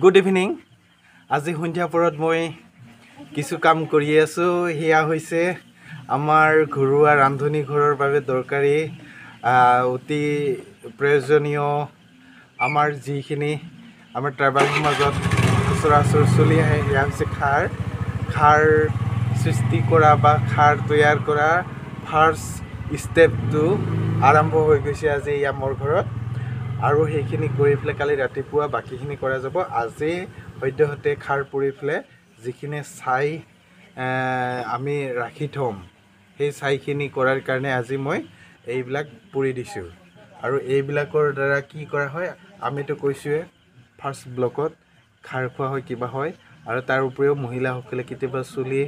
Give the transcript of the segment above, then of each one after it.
Good evening. আজি সন্ধিয়া পৰত মই কিছু কাম কৰি আছোঁ। সেয়া হৈছে আমাৰ ঘৰুৱা ৰান্ধনি ঘৰৰ বাবে দৰকাৰী অতি প্ৰয়োজনীয় আমাৰ যিখিনি আমাৰ ট্ৰাইবেল সমাজত সচৰাচৰ চলি আহে, সেয়া হৈছে খাৰ সৃষ্টি কৰা বা খাৰ তৈয়াৰ কৰা ফাৰ্ষ্ট ষ্টেপটো আৰম্ভ হৈ গৈছে আজি মোৰ ঘৰত। আৰু সেইখিনি কৰি পেলাই কালি ৰাতিপুৱা বাকীখিনি কৰা যাব। আজি সদ্যহতে খাৰ পুৰি পেলাই যিখিনি ছাই আমি ৰাখি থ'ম, সেই ছাইখিনি কৰাৰ কাৰণে আজি মই এইবিলাক পুৰি দিছোঁ। আৰু এইবিলাকৰ দ্বাৰা কি কৰা হয়, আমিতো কৈছোঁৱে ফাৰ্ষ্ট ব্লকত খাৰ খোৱা হয়, কিবা হয়। আৰু তাৰ উপৰিও মহিলাসকলে কেতিয়াবা চুলি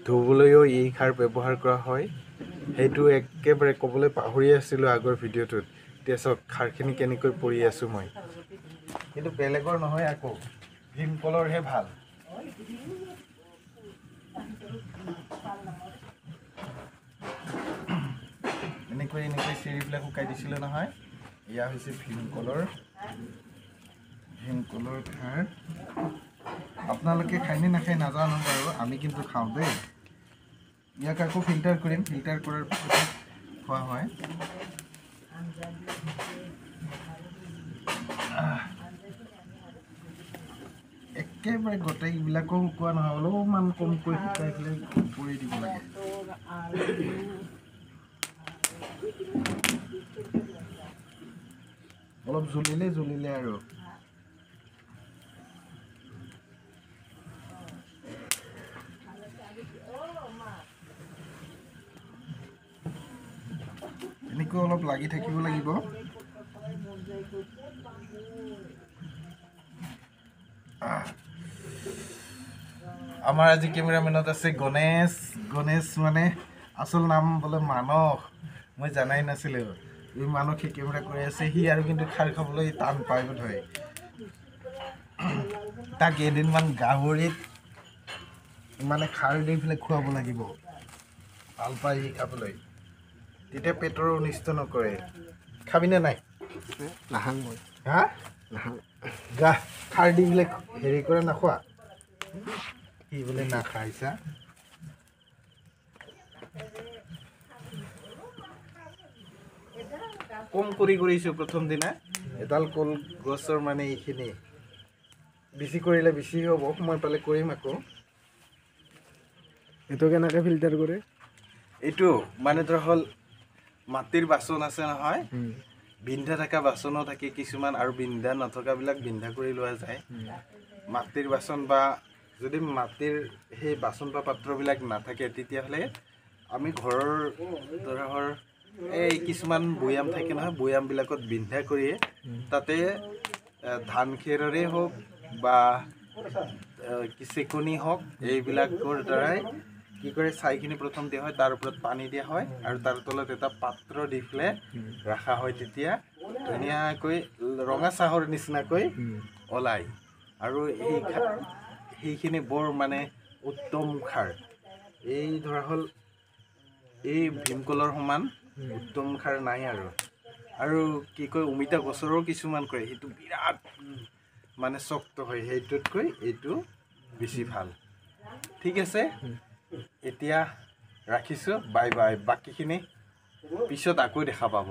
ধুবলৈও এই খাৰ ব্যৱহাৰ কৰা হয়। সেইটো একেবাৰে ক'বলৈ পাহৰি আছিলোঁ আগৰ ভিডিঅ'টোত। এতিয়া চাওক খাৰখিনি কেনেকৈ পৰি আছোঁ মই, কিন্তু বেলেগৰ নহয়, আকৌ ভীমকলৰহে ভাল। এনেকৈ চিৰিবিলাক শুকাই দিছিলোঁ নহয়। এয়া হৈছে ভীমকলৰ খাৰ। আপোনালোকে খায়নে নাখায় নাজানো বাৰু, আমি কিন্তু খাওঁ দেই। ইয়াক আকৌ ফিল্টাৰ কৰিম, ফিল্টাৰ কৰাৰ পিছত খোৱা হয়। একেবাৰে গোটেইবিলাকো শুকোৱা নহয়, অলপমান কমকৈ শুকাই পেলাই পুৰি দিব লাগে। অলপ জ্বলিলে আৰু এনেকৈ অলপ লাগি থাকিব লাগিব। আমাৰ আজি কেমেৰামেনত আছে গণেশ মানে আচল নাম বোলে মানস। মই জানাই নাছিলোঁ। এই মানসে কেমেৰা কৰি আছে। সি আৰু কিন্তু খাৰ খাবলৈ টান পায় বোধহয়। তাক এদিনমান গাহৰিত মানে খাৰ দি পেলাই খুৱাব লাগিব, ভাল পায় সি খাবলৈ। তেতিয়া পেটৰ অনিষ্ট নকৰে। খাবিনে নাই? নাখাওঁ মই। হা? নাখাওঁ। খাৰ দি পেলাই হেৰি কৰে, নাখোৱা? সি বোলে নাখাইছা। কম কৰিছোঁ প্ৰথম দিনা। এডাল কলগছৰ মানে এইখিনি বেছি কৰিলে বেছি হ'ব, সময় পালে কৰিম আকৌ। এইটো কেনেকৈ ফিল্টাৰ কৰে? এইটো মানে ধৰা হ'ল মাটিৰ বাচন আছে নহয়, বিন্ধা থকা বাচনো থাকে কিছুমান, আৰু বিন্ধা নথকাবিলাক বিন্ধা কৰি লোৱা যায়। মাটিৰ বাচন বা যদি মাটিৰ সেই বাচন বা পাত্ৰবিলাক নাথাকে, তেতিয়াহ'লে আমি ঘৰৰ ধৰা হ'ল এই কিছুমান বৈয়াম থাকে নহয়, বৈয়ামবিলাকত বিন্ধা কৰি তাতে ধান খেৰৰে হওক বা চেকনি হওক, এইবিলাকৰ দ্বাৰাই কি কৰে, ছাইখিনি প্ৰথম দিয়া হয়, তাৰ ওপৰত পানী দিয়া হয়, আৰু তাৰ তলত এটা পাত্ৰ দি পেলাই ৰখা হয়। তেতিয়া ধুনীয়াকৈ ৰঙা চাহৰ নিচিনাকৈ ওলায়। আৰু সেইখিনি বৰ মানে উত্তম খাৰ। এই ধৰা হ'ল এই ভীমকলৰ সমান উত্তম খাৰ নাই আৰু কি কয়, অমিতা গছৰো কিছুমান কয়, সেইটো বিৰাট মানে শক্ত হয়, সেইটোতকৈ এইটো বেছি ভাল। ঠিক আছে, এতিয়া ৰাখিছোঁ, বাই বাই। বাকীখিনি পিছত আকৌ দেখা পাব।